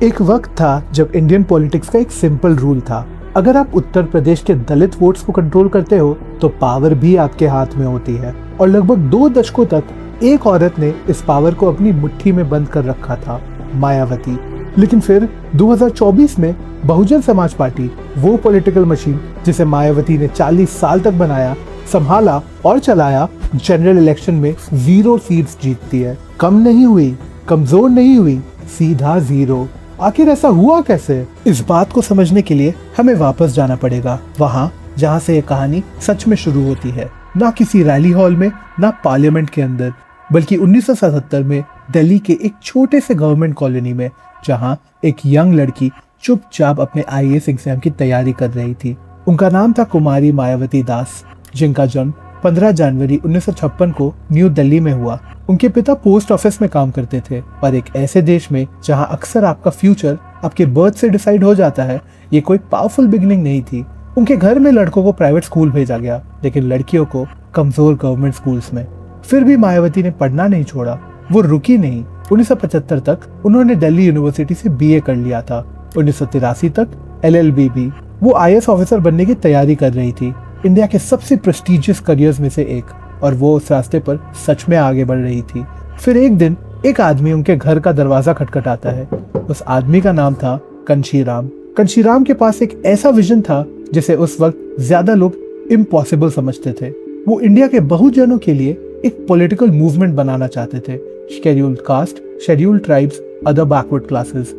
एक वक्त था जब इंडियन पॉलिटिक्स का एक सिंपल रूल था, अगर आप उत्तर प्रदेश के दलित वोट्स को कंट्रोल करते हो तो पावर भी आपके हाथ में होती है। और लगभग 2 दशकों तक एक औरत ने इस पावर को अपनी मुट्ठी में बंद कर रखा था, मायावती। लेकिन फिर 2024 में बहुजन समाज पार्टी, वो पॉलिटिकल मशीन जिसे मायावती ने 40 साल तक बनाया, संभाला और चलाया, जनरल इलेक्शन में 0 सीट्स जीतती है। कम नहीं हुई, कमजोर नहीं हुई, सीधा 0। आखिर ऐसा हुआ कैसे? इस बात को समझने के लिए हमें वापस जाना पड़ेगा, वहाँ जहाँ से ये कहानी सच में शुरू होती है। ना किसी रैली हॉल में, ना पार्लियामेंट के अंदर, बल्कि 1977 में दिल्ली के एक छोटे से गवर्नमेंट कॉलोनी में, जहाँ एक यंग लड़की चुपचाप अपने IAS एग्जाम की तैयारी कर रही थी। उनका नाम था कुमारी मायावती दास, जिनका जन्म 15 जनवरी 1956 को न्यू दिल्ली में हुआ। उनके पिता पोस्ट ऑफिस में काम करते थे, पर एक ऐसे देश में जहां अक्सर आपका फ्यूचर आपके बर्थ से डिसाइड हो जाता है, ये कोई पावरफुल बिगिनिंग नहीं थी। उनके घर में लड़कों को प्राइवेट स्कूल भेजा गया, लेकिन लड़कियों को कमजोर गवर्नमेंट स्कूल्स में। फिर भी मायावती ने पढ़ना नहीं छोड़ा, वो रुकी नहीं। 1975 तक उन्होंने दिल्ली यूनिवर्सिटी से BA कर लिया था। 1983 तक LLB भी। वो IAS ऑफिसर बनने की तैयारी कर रही थी, इंडिया के सबसे प्रेस्टिजियस करियर्स में से एक, और वो उस रास्ते पर सच में आगे बढ़ रही थी। फिर एक दिन एक आदमी उनके घर का दरवाजा खटखटाता है। उस आदमी का नाम था कंशीराम। कंशीराम के पास एक ऐसा विजन था जिसे उस वक्त ज्यादा लोग इम्पॉसिबल समझते थे। वो इंडिया के बहुजनों के लिए एक पॉलिटिकल मूवमेंट बनाना चाहते थे। Scheduled caste, scheduled tribes, other backward classes,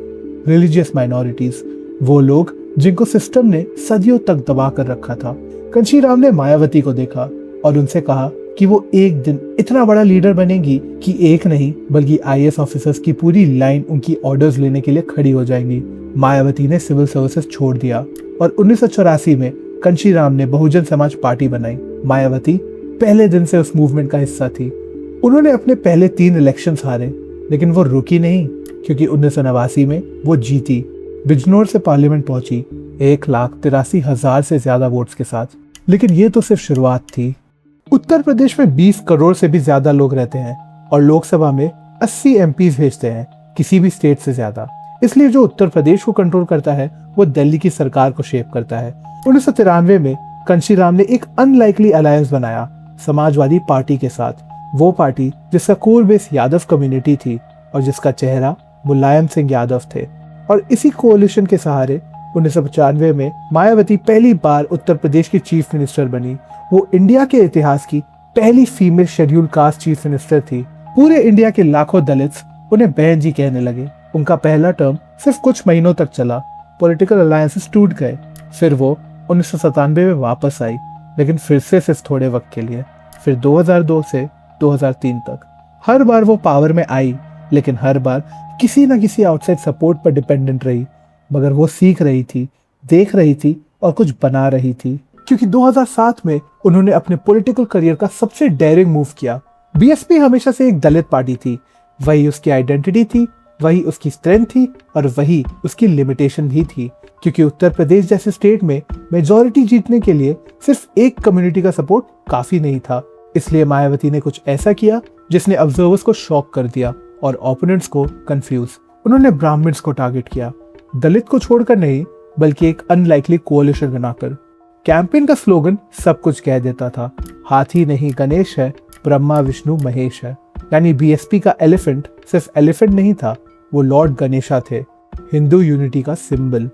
religious minorities, वो लोग जिनको सिस्टम ने सदियों तक दबा कर रखा था। कंशीराम ने मायावती को देखा और उनसे कहा कि वो एक दिन इतना बड़ा लीडर बनेगी कि एक नहीं बल्कि IAS ऑफिसर्स की पूरी लाइन उनकी ऑर्डर्स लेने के लिए खड़ी हो जाएंगी। मायावती ने सिविल सर्विसेज छोड़ दिया और 1984 में कंशीराम ने बहुजन समाज पार्टी बनाई। मायावती पहले दिन से उस मूवमेंट का हिस्सा थी। उन्होंने अपने पहले 3 इलेक्शंस हारे, लेकिन वो रुकी नहीं, क्योंकि 1989 में वो जीती। बिजनौर से पार्लियामेंट पहुंची 1,83,000 से ज्यादा वोट्स के साथ। लेकिन ये तो सिर्फ शुरुआत थी। उत्तर प्रदेश में 20 करोड़ से भी ज्यादा लोग रहते हैं और लोकसभा में 80 MPs भेजते हैं, किसी भी स्टेट से ज्यादा। इसलिए जो उत्तर प्रदेश को कंट्रोल करता है वो दिल्ली की सरकार को शेप करता है। 1993 में कंशीराम ने एक अनलाइकली अलायंस बनाया समाजवादी पार्टी के साथ, वो पार्टी जिसका कोर बेस यादव कम्युनिटी थी और जिसका चेहरा मुलायम सिंह यादव थे। और इसी कोalition के सहारे 1995 में मायावती पहली बार उत्तर प्रदेश की चीफ मिनिस्टर बनी। वो इंडिया के इतिहास की पहली female scheduled caste chief minister थी। पूरे इंडिया के लाखों दलित्स उन्हें बहन जी कहने लगे। उनका पहला टर्म सिर्फ कुछ महीनों तक चला, पॉलिटिकल अलायंसेस टूट गए। फिर वो 1997 में वापस आई, लेकिन फिर से सिर्फ थोड़े वक्त के लिए। फिर 2002 से 2003 तक हर बार वो पावर में आई, लेकिन हर बार किसी न किसी आउटसाइड सपोर्ट पर डिपेंडेंट रही। मगर वो सीख रही थी, देख रही थी और कुछ बना रही थी, क्योंकि 2007 में उन्होंने अपने पॉलिटिकल करियर का सबसे डेयरिंग मूव किया। BSP हमेशा से एक दलित पार्टी थी, वही उसकी आइडेंटिटी थी, वही उसकी स्ट्रेंथ थी और वही उसकी लिमिटेशन भी थी, क्योंकि उत्तर प्रदेश जैसे स्टेट में मेजॉरिटी जीतने के लिए सिर्फ एक कम्युनिटी का सपोर्ट काफी नहीं था। इसलिए मायावती ने कुछ ऐसा किया जिसने ऑब्जर्वर्स को शॉक कर दिया और ओपोनेंट्स को कंफ्यूज। उन्होंने ब्राह्मण्स को टारगेट किया, दलित को छोड़कर नहीं, बल्कि एक अनलाइकली कोalition बनाकर। कैंपेन का स्लोगन सब कुछ कह देता था, हाथी नहीं गणेश है, ब्रह्मा विष्णु महेश है। यानी BSP का एलिफेंट सिर्फ एलिफेंट नहीं था, वो लॉर्ड गणेशा थे, हिंदू यूनिटी का सिंबल।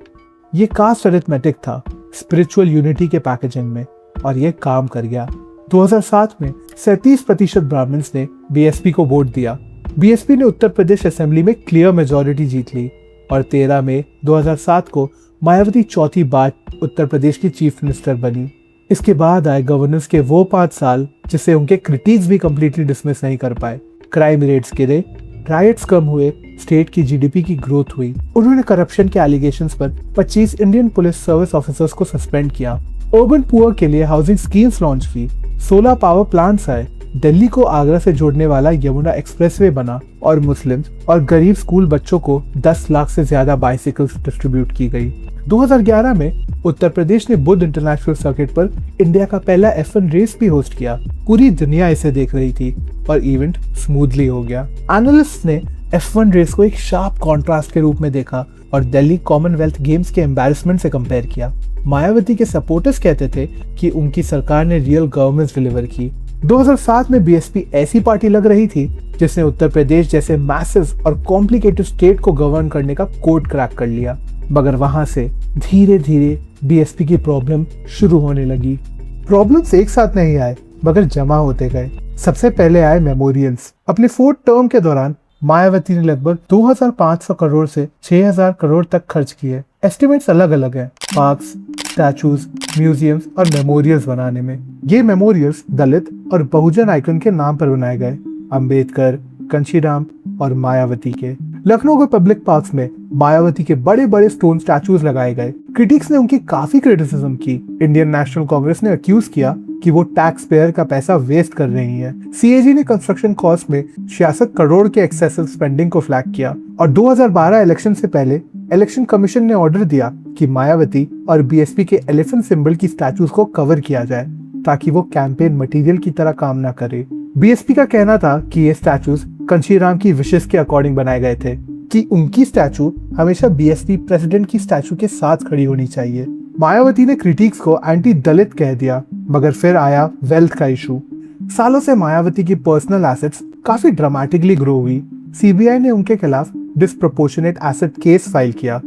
ये कास्ट अरिथमेटिक था, स्पिरिचुअल यूनिटी के पैकेजिंग में, और ये काम कर गया। 2007 में 37% ब्राह्मण्स ने BSP को वोट दिया। BSP ने उत्तर प्रदेश असेंबली में क्लियर मेजॉरिटी जीत ली और 13 मई 2007 को मायावती चौथी बार उत्तर प्रदेश की चीफ मिनिस्टर बनी। इसके बाद आए गवर्नेंस के वो 5 साल जिसे उनके क्रिटिक्स भी कंप्लीटली डिसमिस नहीं कर पाए। क्राइम रेट्स गिरे, राइट्स कम हुए, स्टेट की GDP की ग्रोथ हुई। उन्होंने करप्शन के एलिगेशंस पर 25 इंडियन पुलिस सर्विस ऑफिसर्स को सस्पेंड किया। अर्बन पुअर के लिए हाउसिंग स्कीम्स लॉन्च की, 16 पावर प्लांट्स आए, दिल्ली को आगरा से जोड़ने वाला यमुना एक्सप्रेसवे बना और मुस्लिम और गरीब स्कूल बच्चों को 10 लाख से ज्यादा बाइसिकल्स डिस्ट्रीब्यूट की गई। 2011 में उत्तर प्रदेश ने बुद्ध इंटरनेशनल सर्किट पर इंडिया का पहला F1 रेस भी होस्ट किया। पूरी दुनिया इसे देख रही थी और इवेंट स्मूथली हो गया। एनालिस्ट ने F1 रेस को एक शार्प कॉन्ट्रास्ट के रूप में देखा और दिल्ली कॉमनवेल्थ गेम्स के एम्बैरेसमेंट से कंपेयर किया। मायावती के सपोर्टर्स कहते थे कि उनकी सरकार ने रियल गवर्नेंस डिलीवर की। 2007 में बीएसपी ऐसी पार्टी लग रही थी जिसने उत्तर प्रदेश जैसे मैसिव और कॉम्प्लिकेटेड स्टेट को गवर्न करने का कोड क्रैक कर लिया, मगर वहां से धीरे धीरे बीएसपी की प्रॉब्लम शुरू होने लगी। प्रॉब्लम्स एक साथ नहीं आए मगर जमा होते गए। सबसे पहले आए मेमोरियल्स। अपने 4th टर्म के दौरान मायावती ने लगभग 2500 करोड़ से 6000 करोड़ तक खर्च किए। एस्टिमेट्स अलग अलग हैं, पार्क्स, स्टैचूज, म्यूजियम्स और मेमोरियल्स बनाने में। ये मेमोरियल्स दलित और बहुजन आइकन के नाम पर बनाए गए, अंबेडकर, कंशीराम और मायावती के। लखनऊ के पब्लिक पार्क्स में मायावती के बड़े बड़े स्टोन स्टैचूज लगाए गए। क्रिटिक्स ने उनकी काफी क्रिटिसिज्म की। इंडियन नेशनल कांग्रेस ने अक्यूज किया कि वो टैक्स पेयर का पैसा वेस्ट कर रही है। सीएजी ने कंस्ट्रक्शन कॉस्ट में 66 करोड़ के एक्सेसिव स्पेंडिंग को फ्लैग किया और 2012 इलेक्शन से पहले इलेक्शन कमीशन ने ऑर्डर दिया कि मायावती और बीएसपी के एलिफेंट सिंबल की स्टैचूज को कवर किया जाए ताकि वो कैंपेन मटेरियल की तरह काम ना करे। बीएसपी का कहना था कि ये स्टैचूज कंशीराम की विशेष के अकॉर्डिंग बनाए गए थे कि उनकी स्टैचू हमेशा बीएसपी प्रेसिडेंट की स्टैचू के साथ खड़ी होनी चाहिए। मायावती ने क्रिटिक्स को एंटी दलित कह दिया, मगर फिर आया वेल्थ का इशू। सालों से मायावती की पर्सनल एसेट्स काफी ड्रामेटिकली ग्रो हुई। सीबीआई ने उनके खिलाफ डिस्प्रोपोर्शनेट एसेट केस फाइल किया,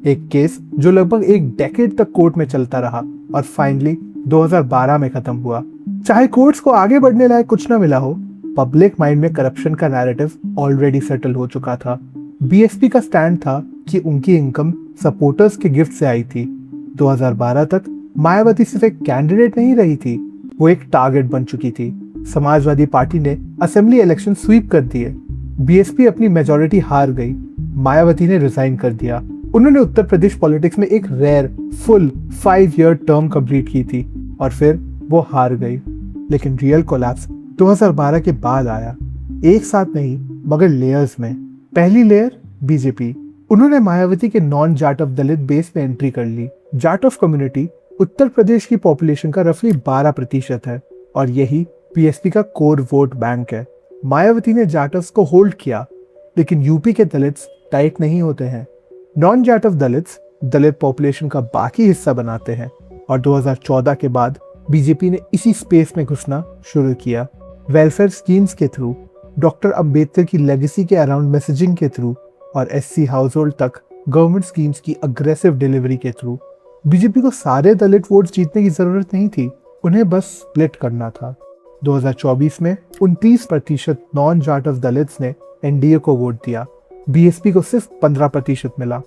एक केस जो लगभग एक डेकेड तक कोर्ट में चलता रहा और फाइनली 2012 में खत्म हुआ। चाहे कोर्ट्स को आगे बढ़ने लायक कुछ न मिला हो, पब्लिक माइंड में करप्शन का नैरेटिव ऑलरेडी सेटल हो चुका था। बीएसपी का स्टैंड था कि उनकी इनकम सपोर्टर्स के गिफ्ट से आई थी। 2012 तक मायावती सिर्फ एक कैंडिडेट नहीं रही थी, वो एक टारगेट बन चुकी थी। समाजवादी पार्टी ने असेंबली इलेक्शन स्वीप कर दिए। बीएसपी अपनी मेजॉरिटी हार गई। मायावती ने रिजाइन कर दिया। उन्होंने उत्तर प्रदेश पॉलिटिक्स में एक rare full 5 year term complete की थी और फिर वो हार गई। लेकिन रियल कोलैप्स 2012 के बाद आया, एक साथ नहीं मगर लेयर्स में। पहली लेयर बीजेपी। उन्होंने मायावती के non Jat of Dalit base में एंट्री कर ली। जाट ऑफ कम्युनिटी उत्तर प्रदेश की पॉपुलेशन का रफली 12% है और यही बीएसपी का कोर वोट बैंक है। मायावती ने जाटव्स को होल्ड किया, लेकिन यूपी के दलित्स टाइट नहीं होते हैं। Non Jat of Dalits Dalit population का बाकी हिस्सा बनाते हैं और 2014 के बाद बीजेपी ने इसी स्पेस में घुसना शुरू किया। वेलफेयर स्कीम्स के थ्रू, डॉक्टर अंबेडकर की लेगेसी के अराउंड मैसेजिंग के थ्रू और एससी हाउस होल्ड तक गवर्नमेंट स्कीम्स की अग्रेसिव डिलीवरी के थ्रू। बीजेपी को सारे दलित वोट्स जीतने की जरूरत नहीं थी, उन्हें बस स्प्लिट करना था। 2024 में 29% नॉन जाट ऑफ दलित्स ने एनडीए को वोट दिया। बीएसपी को सिर्फ 15% मिला।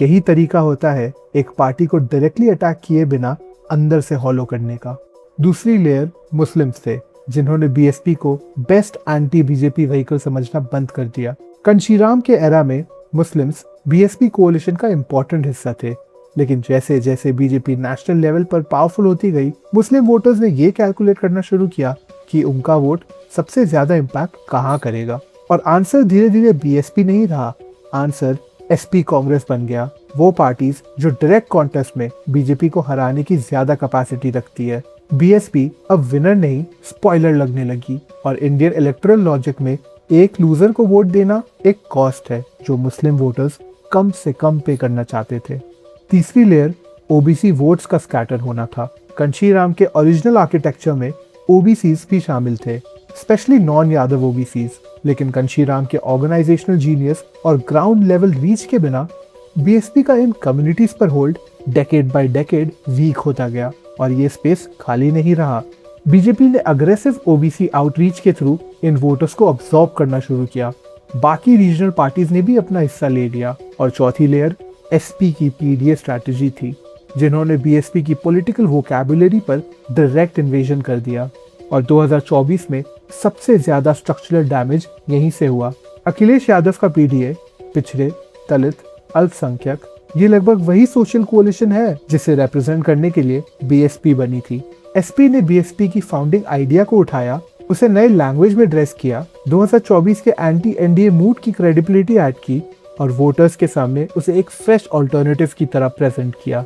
यही तरीका होता है एक पार्टी को डायरेक्टली अटैक किए बिना अंदर से हॉलो करने का। दूसरी लेयर मुस्लिम्स थे, जिन्होंने बीएसपी को बेस्ट एंटी बीजेपी व्हीकल समझना बंद कर दिया। कंशीराम के एरा में मुस्लिम्स बीएसपी कोalition का इंपॉर्टेंट हिस्सा थे, लेकिन जैसे जैसे बीजेपी नेशनल लेवल पर पावरफुल होती गई, मुस्लिम वोटर्स ने ये कैलकुलेट करना शुरू किया कि उनका वोट सबसे ज्यादा इम्पैक्ट कहाँ करेगा। और आंसर धीरे धीरे बीएसपी नहीं रहा, आंसर एसपी कांग्रेस बन गया। वो पार्टीज जो डायरेक्ट कॉन्टेस्ट में बीजेपी को हराने की ज्यादा कैपेसिटी रखती है। बीएसपी अब विनर नहीं स्पॉइलर लगने लगी और इंडियन इलेक्टोरल लॉजिक में एक लूजर को वोट देना एक कॉस्ट है जो मुस्लिम वोटर्स कम से कम पे करना चाहते थे। तीसरी लेयर ओबीसी वोट्स का स्कैटर होना था। कंशीराम के ओरिजिनल आर्किटेक्चर में ओबीसीज भी शामिल थे, स्पेशली नॉन यादव ओबीसीज, लेकिन कंशीराम के ऑर्गेनाइजेशनल जीनियस और ग्राउंड लेवल रीच के बिना बीएसपी का इन कम्युनिटीज पर hold decade by decade weak होता गया और ये स्पेस खाली नहीं रहा। बीजेपी ने अग्रेसिव ओबीसी आउटरीच के थ्रू इन वोटर्स को अब्सॉर्ब करना शुरू किया। बाकी रीजनल पार्टीज ने भी अपना हिस्सा ले लिया। और चौथी लेयर एसपी की पीडीए स्ट्रैटेजी थी, जिन्होंने बीएसपी की पॉलिटिकल वोकैबुलरी पर डायरेक्ट इन्वेजन कर दिया। और 2024 में सबसे ज्यादा स्ट्रक्चरल डैमेज यहीं से हुआ। अखिलेश यादव का पीडीए पिछड़े, दलित, अल्पसंख्यक, ये लगभग वही सोशल कोलिशन है जिसे रिप्रेजेंट करने के लिए बीएसपी बनी थी। एसपी ने बीएसपी की फाउंडिंग आइडिया को उठाया, उसे नए लैंग्वेज में ड्रेस किया, 2024 के एंटी एनडीए मूड की क्रेडिबिलिटी ऐड की और वोटर्स के सामने उसे एक फ्रेश ऑल्टरनेटिव की तरह प्रेजेंट किया।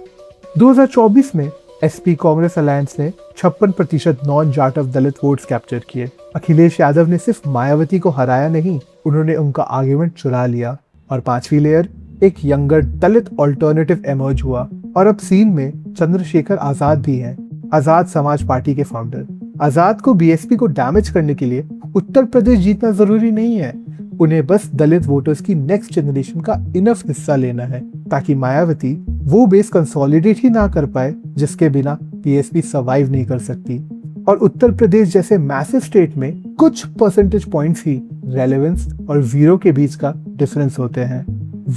2024 में एसपी कांग्रेस अलायंस ने 56% नॉन जाटव दलित वोट्स कैप्चर किए। अखिलेश यादव ने सिर्फ मायावती को हराया नहीं, उन्होंने उनका आर्गुमेंट चुरा लिया। और पांचवी लेयर, एक यंगर दलित ऑल्टरनेटिव एमर्ज हुआ और अब सीन में चंद्रशेखर आजाद भी हैं, आजाद समाज पार्टी के फाउंडर। आजाद को बीएसपी को डैमेज करने के लिए उत्तर प्रदेश जीतना जरूरी नहीं है, उन्हें बस दलित वोटर्स की नेक्स्ट जनरेशन का इनफ हिस्सा लेना है ताकि मायावती वो बेस कंसोलिडेट ही ना कर पाए जिसके बिना बीएसपी सर्वाइव नहीं कर सकती। और उत्तर प्रदेश जैसे मैसिव स्टेट में कुछ परसेंटेज पॉइंट्स ही रेलेवेंस और जीरो के बीच का डिफरेंस होते हैं।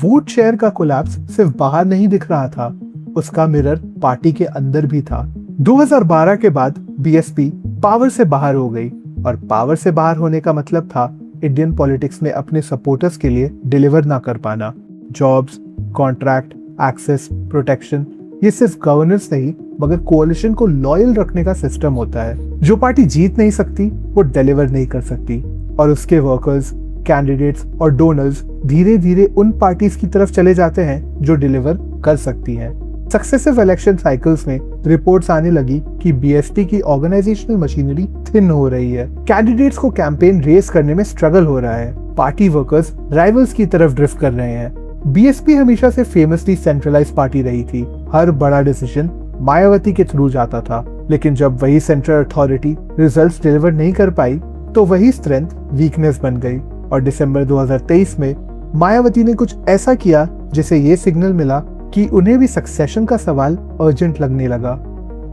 वोट शेयर का कोलैप्स सिर्फ बाहर नहीं दिख रहा था, उसका मिरर पार्टी के अंदर भी था। 2012 के बाद बीएसपी पावर से बाहर हो गई और पावर से बाहर होने का मतलब था इंडियन पॉलिटिक्स में अपने सपोर्टर्स के लिए डिलीवर ना कर पाना। जॉब्स, कॉन्ट्रैक्ट, एक्सेस, प्रोटेक्शन, ये सिर्फ गवर्नेंस नहीं मगर कोalition को लॉयल रखने का सिस्टम होता है। जो पार्टी जीत नहीं सकती वो डिलीवर नहीं कर सकती और उसके वर्कर्स, कैंडिडेट्स और डोनर्स धीरे धीरे उन पार्टीज की तरफ चले जाते हैं जो डिलीवर कर सकती हैं। सक्सेसिव इलेक्शन साइकिल्स में रिपोर्ट्स आने लगी कि बीएसपी की ऑर्गेनाइजेशनल मशीनरी थिन हो रही है, कैंडिडेट्स को कैंपेन रेस करने में स्ट्रगल हो रहा है, पार्टी वर्कर्स राइवल्स की तरफ ड्रिफ्ट कर रहे हैं। बीएसपी हमेशा से फेमसली सेंट्रलाइज पार्टी रही थी, हर बड़ा डिसीजन मायावती के थ्रू जाता था, लेकिन जब वही सेंट्रल अथॉरिटी रिजल्ट्स डिलीवर नहीं कर पाई तो वही स्ट्रेंथ वीकनेस बन गई। और दिसंबर 2023 में मायावती ने कुछ ऐसा किया जिसे ये सिग्नल मिला कि उन्हें भी सक्सेशन का सवाल अर्जेंट लगने लगा।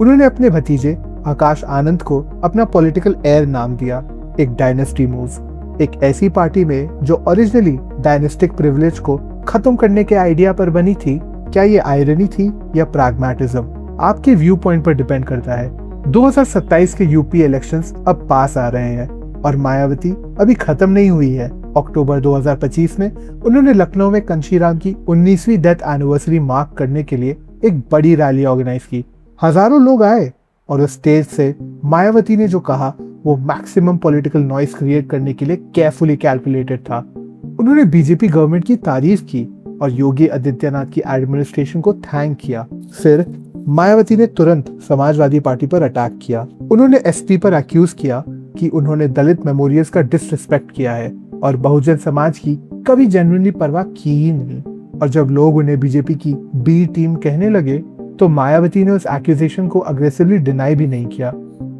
उन्होंने अपने भतीजे आकाश आनंद को अपना पॉलिटिकल एयर नाम दिया, एक डायनेस्टी मूव। एक ऐसी पार्टी में जो ओरिजिनली डायनेस्टिक प्रिविलेज को खत्म करने के आइडिया पर बनी थी, क्या ये आयरनी थी या प्रैग्मैटिज्म, आपके व्यू पॉइंट पर डिपेंड करता है। 2027 के यूपी इलेक्शंस अब पास आ रहे हैं और मायावती अभी खत्म नहीं हुई है। अक्टूबर 2025 में उन्होंने लखनऊ में कंशीराम की 19वीं डेथ एनिवर्सरी मार्क करने के लिए एक बड़ी रैली ऑर्गेनाइज की। हजारों लोग आए और उस स्टेज से मायावती ने जो कहा वो मैक्सिमम पॉलिटिकल नॉइस क्रिएट करने के लिए केयरफुली कैलकुलेटेड था। उन्होंने बीजेपी गवर्नमेंट की तारीफ की और योगी आदित्यनाथ की एडमिनिस्ट्रेशन को थैंक किया। फिर मायावती ने तुरंत समाजवादी पार्टी पर अटैक किया। उन्होंने एसपी पर एक्यूज किया कि उन्होंने दलित मेमोरियल्स का डिसरिस्पेक्ट किया है और बहुजन समाज की कभी जेन्युइनली परवाह की ही नहीं। और जब लोग उन्हें बीजेपी की बी टीम कहने लगे तो मायावती ने उस एक्यूजेशन को अग्रेसिवली डिनाई भी नहीं किया।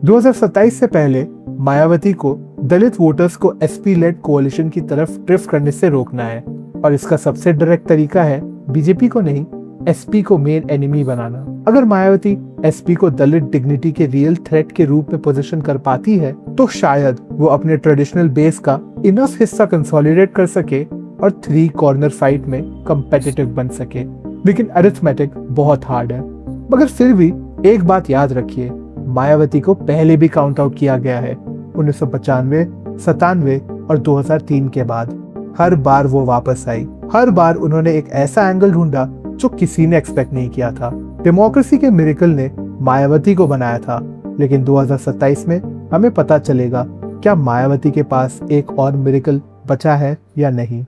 2027 से पहले मायावती को दलित वोटर्स को एसपी लेड कोalition की तरफ ड्रिफ्ट करने से रोकना है और इसका सबसे डायरेक्ट तरीका है बीजेपी को नहीं, एसपी को मेन एनिमी बनाना। अगर मायावती एसपी को दलित डिग्निटी के रियल थ्रेट के रूप में पोजीशन कर पाती है तो शायद वो अपने ट्रेडिशनल बेस का इनफ हिस्सा कंसोलिडेट कर सके और 3 कॉर्नर फाइट में कंपेटिटिव बन सके। लेकिन अरिथमेटिक बहुत हार्ड है। मगर फिर भी एक बात याद रखिए, मायावती को पहले भी काउंट आउट किया गया है, 1995, 97 और 2003 के बाद। हर बार वो वापस आई, हर बार उन्होंने एक ऐसा एंगल ढूंढा जो किसी ने एक्सपेक्ट नहीं किया था। डेमोक्रेसी के मिरेकल ने मायावती को बनाया था, लेकिन 2027 में हमें पता चलेगा क्या मायावती के पास एक और मिरेकल बचा है या नहीं।